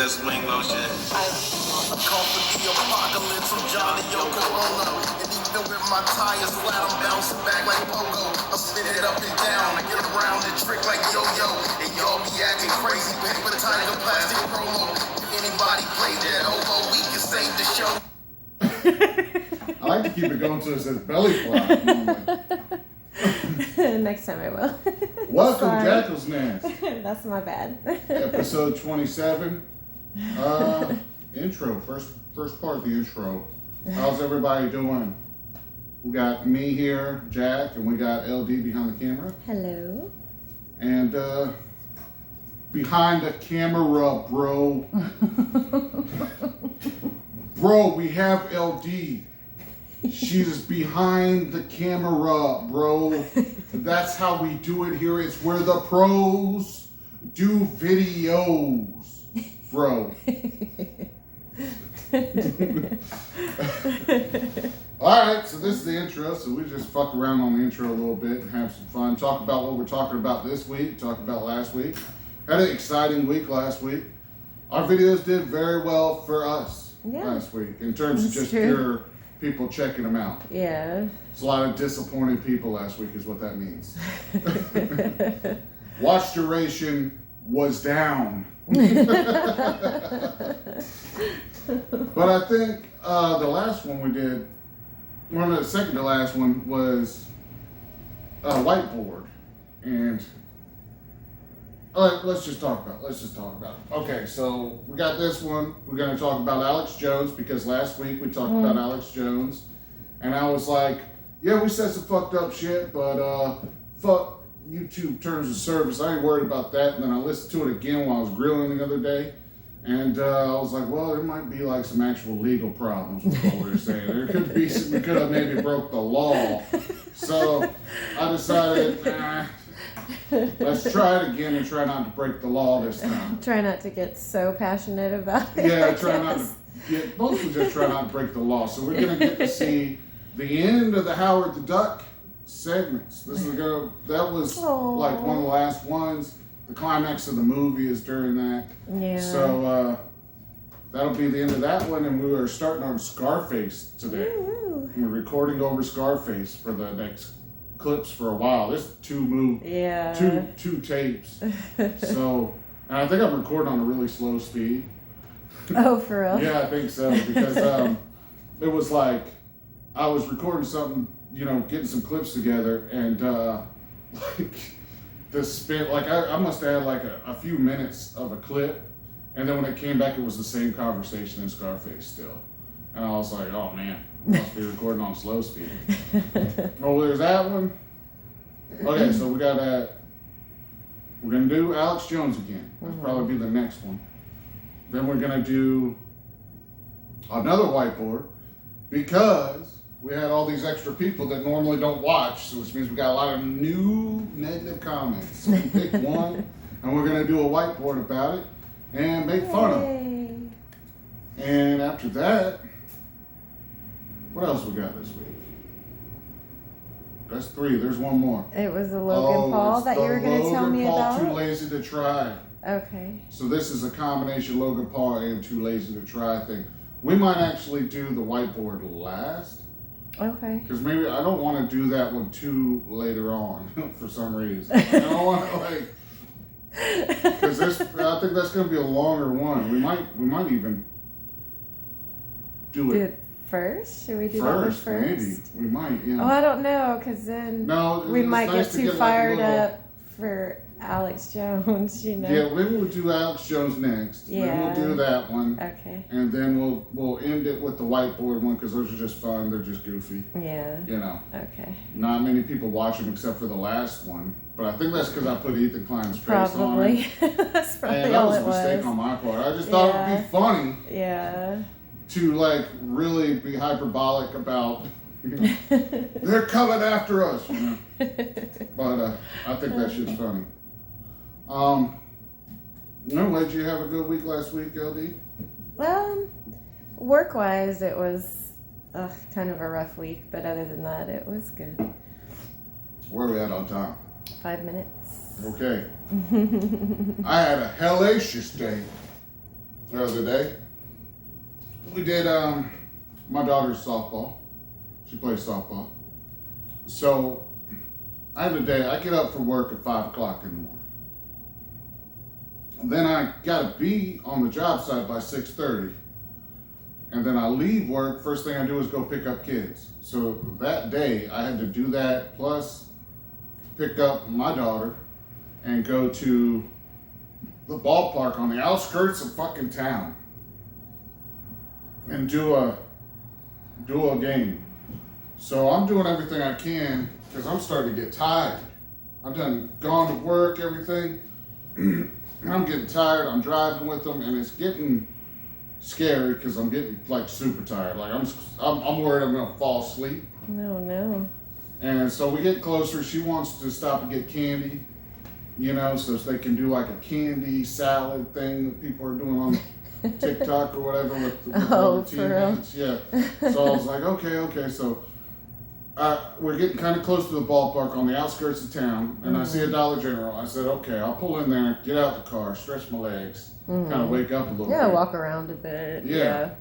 best wing lotion. I'm called for the apocalypse, I'm Johnny Yoko Ono. And even with my tires flat, I'm bouncing back like Pogo. I'm spinning up and down, I get around and trick like yo-yo. And y'all be acting crazy, paper tiger, plastic promo. If anybody played that hobo, we can save the show. I like to keep it going till it says belly flop normally. Next time I will. Welcome, Sorry. Jackal's Nest. That's my bad. Episode 27. Intro. First part of the intro. How's everybody doing? We got me here, Jack, and we got LD behind the camera. Hello. And behind the camera, bro. Bro, we have LD. She's behind the camera, bro. That's how we do it here. It's where the pros do videos, bro. Alright, so this is the intro. So we just fuck around on the intro a little bit and have some fun. Talk about what we're talking about this week. Talk about last week. Had an exciting week last week. Our videos did very well for us last week in terms of just pure people checking them out. Yeah. It's a lot of disappointed people last week is what that means. Watch duration was down. But I think the last one we did, the second to last one was a whiteboard. And all right, let's just talk about it. Okay, so we got this one. We're going to talk about Alex Jones because last week we talked about Alex Jones. And I was like, yeah, we said some fucked up shit, but fuck YouTube terms of service. I ain't worried about that. And then I listened to it again while I was grilling the other day. And I was like, well, there might be like some actual legal problems with what we were saying. There could be some, we could have maybe broke the law. So I decided, let's try it again and try not to break the law this time. Try not to get so passionate about it. Yeah, mostly just try not to break the law. So we're going to get to see the end of the Howard the Duck segments. That was like one of the last ones. The climax of the movie is during that. Yeah. So that'll be the end of that one, and we are starting on Scarface today. Woo-woo. We're recording over Scarface for the next clips for a while. There's two tapes. So, and I think I'm recording on a really slow speed. Oh, for real? Yeah, I think so, because it was like I was recording something, getting some clips together, and like the spin, like I must have had like a few minutes of a clip, and then when it came back, it was the same conversation in Scarface still, and I was like, oh man, I must be recording on slow speed. Oh, there's that one. Okay, so we got that. We're gonna do Alex Jones again. That'll probably be the next one. Then we're gonna do another whiteboard because we had all these extra people that normally don't watch, so which means we got a lot of new negative comments. So we pick one, and we're gonna do a whiteboard about it and make fun of it. And after that, what else we got this week? That's 3. There's one more. It was the Logan Paul that you were going to tell me about? Too Lazy to Try. Okay. So this is a combination Logan Paul and Too Lazy to Try thing. We might actually do the whiteboard last. Okay. Because maybe I don't want to do that one too later on for some reason. I don't want to because I think that's going to be a longer one. We might even do it first. Should we do first, that one first? Maybe we might. Yeah. Oh, I don't know, because then we might get too fired up for Alex Jones. Yeah, maybe we'll do Alex Jones next. Yeah. Then we'll do that one. Okay. And then we'll end it with the whiteboard one because those are just fun. They're just goofy. Yeah. Okay. Not many people watch them except for the last one, but I think that's because I put Ethan Klein's face on it. That's probably that all was it a was. mistake on my part. I just thought it'd be funny. Yeah. To like really be hyperbolic about they're coming after us. But I think that shit's funny. Did you have a good week last week, LD? Work-wise, it was kind of a rough week, but other than that, it was good. Where are we at on time? 5 minutes. Okay. I had a hellacious day. the other day. We did my daughter's softball. She plays softball. So I have a day, I get up for work at 5 o'clock in the morning. Then I gotta be on the job site by 6:30. And then I leave work, first thing I do is go pick up kids. So that day I had to do that, plus pick up my daughter and go to the ballpark on the outskirts of fucking town and do a game. So I'm doing everything I can because I'm starting to get tired. I've gone to work, everything. I'm getting tired. I'm driving with them, and it's getting scary because I'm getting like super tired. Like I'm worried I'm gonna fall asleep. No. And so we get closer. She wants to stop and get candy, you know, so they can do like a candy salad thing that people are doing on TikTok or whatever with for real? Yeah. So I was like, okay. So we're getting kind of close to the ballpark on the outskirts of town, and I see a Dollar General. I said, okay, I'll pull in there, get out the car, stretch my legs, kind of wake up a little bit. Yeah, walk around a bit. Yeah.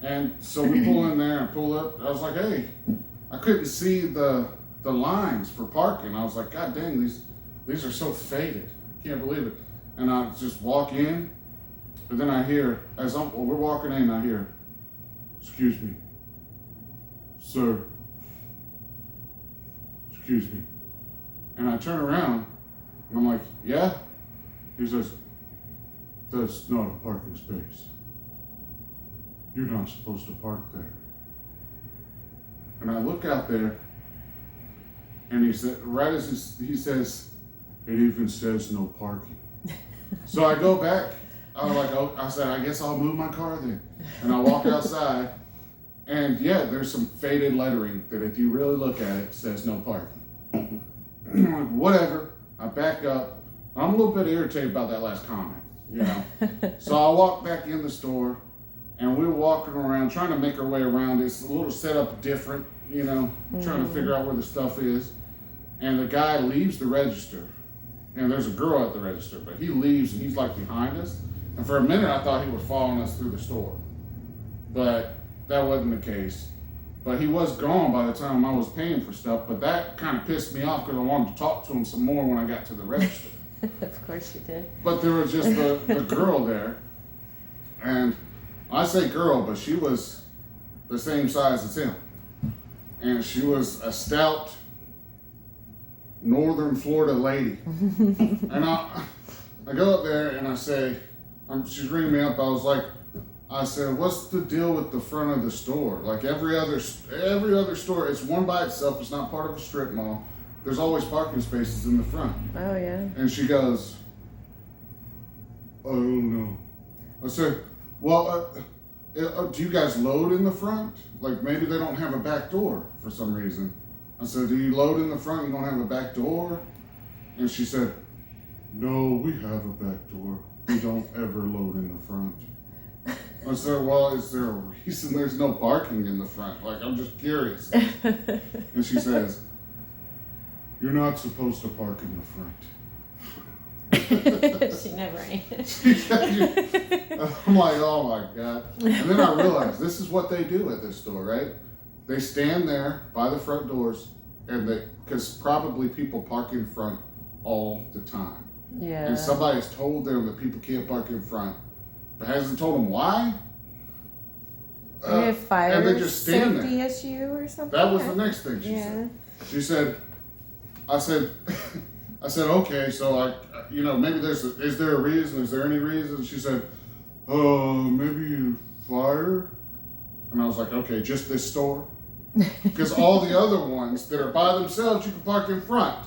And so we pull in there and pull up. I was like, hey, I couldn't see the lines for parking. I was like, God dang, these are so faded. I can't believe it. And I just walk in, but then I hear, we're walking in, I hear, excuse me, sir. Excuse me. And I turn around and I'm like, yeah? He says, that's not a parking space. You're not supposed to park there. And I look out there and he said, right as he says, it even says no parking. So I go back. I was like, I said, I guess I'll move my car then. And I walk outside. And yeah, there's some faded lettering that if you really look at it, says no parking. I'm like, whatever. I back up. I'm a little bit irritated about that last comment, you know. So I walk back in the store, and we're walking around, trying to make our way around. It's a little set up different, you know, trying to figure out where the stuff is. And the guy leaves the register, and there's a girl at the register, but he leaves, and he's like behind us. And for a minute, I thought he was following us through the store. But that wasn't the case. But he was gone by the time I was paying for stuff. But that kind of pissed me off because I wanted to talk to him some more when I got to the register. Of course you did. But there was just the girl there. And I say girl, but she was the same size as him. And she was a stout northern Florida lady. And I go up there and I say, she's ringing me up. I said, what's the deal with the front of the store? Like every other store, it's one by itself. It's not part of a strip mall. There's always parking spaces in the front. Oh, yeah. And she goes, I don't know. I said, well, do you guys load in the front? Like maybe they don't have a back door for some reason. I said, do you load in the front? You don't have a back door? And she said, no, we have a back door. We don't ever load in the front. I said, well, is there a reason there's no parking in the front? Like, I'm just curious. And she says, you're not supposed to park in the front. She never ain't. I'm like, oh my God. And then I realized this is what they do at this store, right? They stand there by the front doors, and because probably people park in front all the time. Yeah. And somebody's told them that people can't park in front. Hasn't told them why. Maybe a fire and they just stand safety there. issue or something. That was the next thing she said. She said, I said, okay, so maybe is there a reason? Is there any reason? She said, maybe fire. And I was like, okay, just this store? Because all the other ones that are by themselves, you can park in front.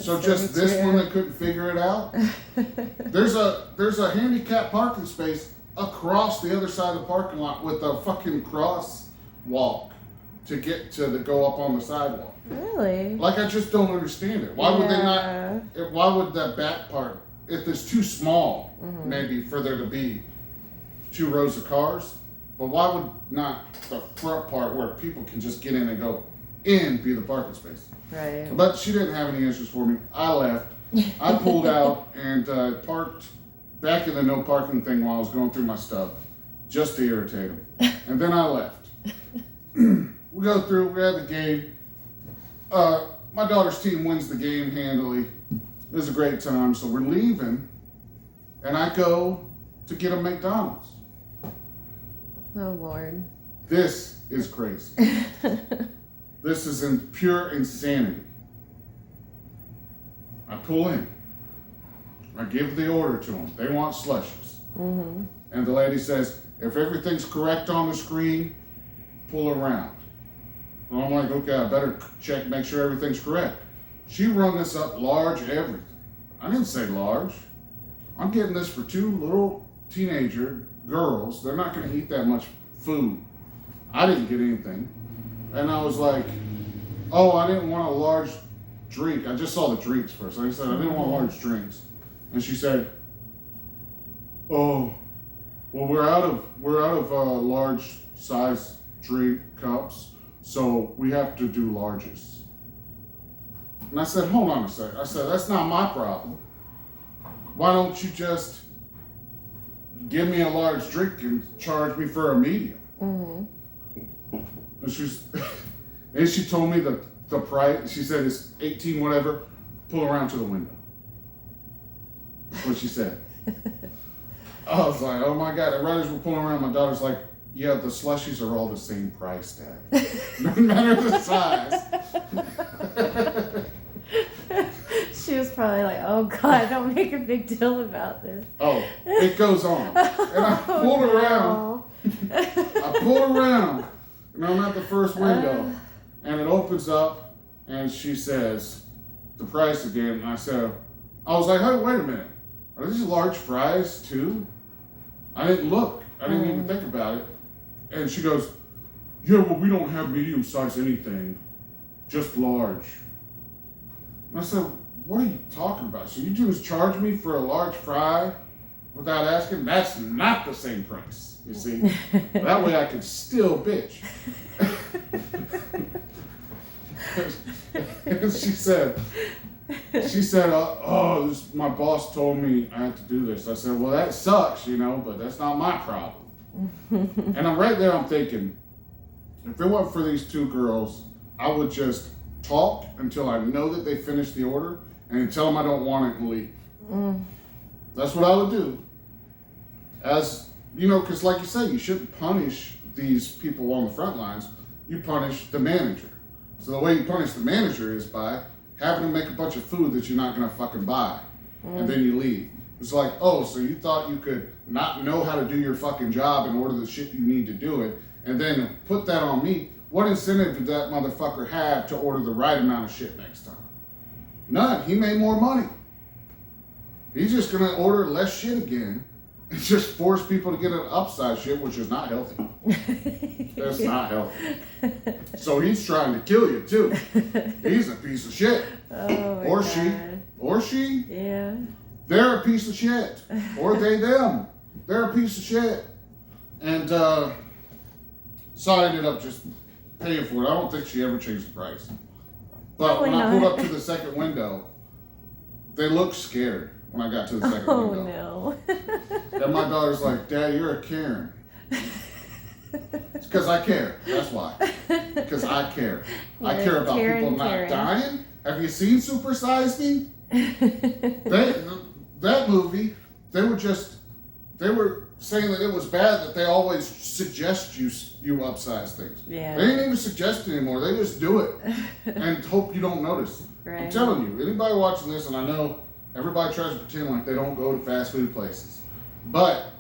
So just this one, they couldn't figure it out. There's a handicapped parking space across the other side of the parking lot with a fucking crosswalk to go up on the sidewalk. Really? Like, I just don't understand it. Why would they not? Why would that back part, if it's too small, maybe for there to be 2 rows of cars? But why would not the front part where people can just get in and go in be the parking space? Right. But she didn't have any answers for me. I left. I pulled out and parked back in the no parking thing while I was going through my stuff, just to irritate him. And then I left. We go through, we had the game. My daughter's team wins the game handily. It was a great time, so we're leaving, and I go to get a McDonald's. Oh, Lord. This is crazy. This is in pure insanity. I pull in. I give the order to them. They want slushies. Mm-hmm. And the lady says, if everything's correct on the screen, pull around. And I'm like, okay, I better check, make sure everything's correct. She rung us up large everything. I didn't say large. I'm getting this for 2 little teenager girls. They're not going to eat that much food. I didn't get anything. And I was like, oh, I didn't want a large drink. I just saw the drinks first. I said, I didn't want large drinks. And she said, oh, well, we're out of large size drink cups. So we have to do larges. And I said, hold on a sec. I said, that's not my problem. Why don't you just give me a large drink and charge me for a medium? Mm-hmm. And she told me the price. She said it's 18 whatever. Pull around to the window. That's what she said. I was like, oh my God. And right as we're pulling around, my daughter's like, yeah, the slushies are all the same price tag. No matter the size. She was probably like, oh God, don't make a big deal about this. Oh, it goes on. And I pulled around. I pulled around. And I'm at the first window. And it opens up. And she says, the price again. And I was like, hey, wait a minute. Are these large fries too? I didn't look. I didn't even think about it. And she goes, yeah, well, we don't have medium size anything, just large. And I said, what are you talking about? So you just charge me for a large fry without asking? That's not the same price, you see? That way I can still bitch. And she said, oh, my boss told me I had to do this. I said, well, that sucks, but that's not my problem. And I'm right there, I'm thinking, if it weren't for these 2 girls, I would just talk until I know that they finished the order and tell them I don't want it and leave. That's what I would do. As, because like you say, you shouldn't punish these people on the front lines. You punish the manager. So the way you punish the manager is by having them make a bunch of food that you're not going to fucking buy. And then you leave. It's like, oh, so you thought you could not know how to do your fucking job and order the shit you need to do it, and then put that on me. What incentive did that motherfucker have to order the right amount of shit next time? None. He made more money. He's just going to order less shit again and just force people to get an upside shit, which is not healthy. That's not healthy. So he's trying to kill you, too. He's a piece of shit. Oh, or God. she. Yeah. They're a piece of shit. Or them. They're a piece of shit. And so I ended up just paying for it. I don't think she ever changed the price. But Probably when I pulled not. up to the second window, they looked scared when I got to the second window. Oh, no. And my daughter's like, Dad, you're a Karen. It's because I care. That's why. Because I care. I You're care a about Karen, people not Karen. dying. Have you seen Super Size Me? That movie, they were saying that it was bad that they always suggest you upsize things. Yeah. They ain't even suggest it anymore. They just do it and hope you don't notice. Right. I'm telling you, anybody watching this, and I know everybody tries to pretend like they don't go to fast food places, but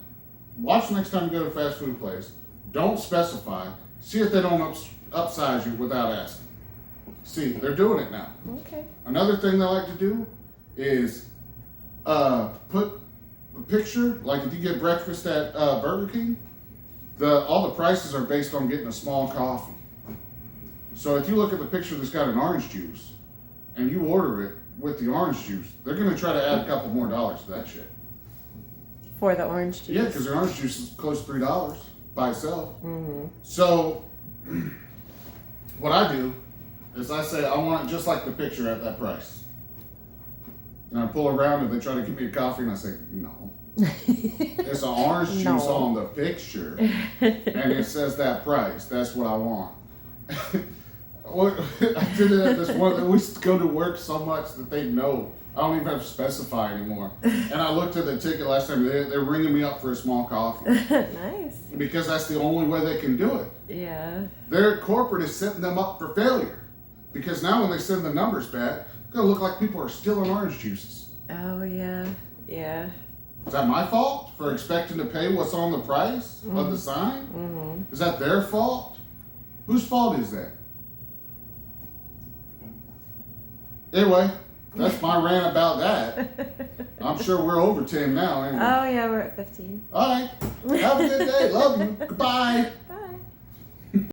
watch next time you go to a fast food place. Don't specify. See if they don't upsize you without asking. See, they're doing it now. Okay. Another thing they like to do is put a picture, like if you get breakfast at Burger King, all the prices are based on getting a small coffee. So if you look at the picture that's got an orange juice, and you order it with the orange juice, they're going to try to add a couple more dollars to that shit. For the orange juice. Yeah, because the orange juice is close to $3 by itself. Mm-hmm. So what I do is I say, I want it just like the picture at that price. And I pull around and they try to give me a coffee and I say, no. It's an orange juice on the picture, and it says that price. That's what I want. I did it at this one. We go to work so much that they know. I don't even have to specify anymore. And I looked at the ticket last time. They're ringing me up for a small coffee. Nice. Because that's the only way they can do it. Yeah. Their corporate is setting them up for failure. Because now when they send the numbers back, it's going to look like people are stealing orange juices. Oh, yeah. Yeah. Is that my fault for expecting to pay what's on the price of the sign? Mm-hmm. Is that their fault? Whose fault is that? Anyway, that's my rant about that. I'm sure we're over 10 now. Anyway. Oh, yeah, we're at 15. All right. Have a good day. Love you. Goodbye.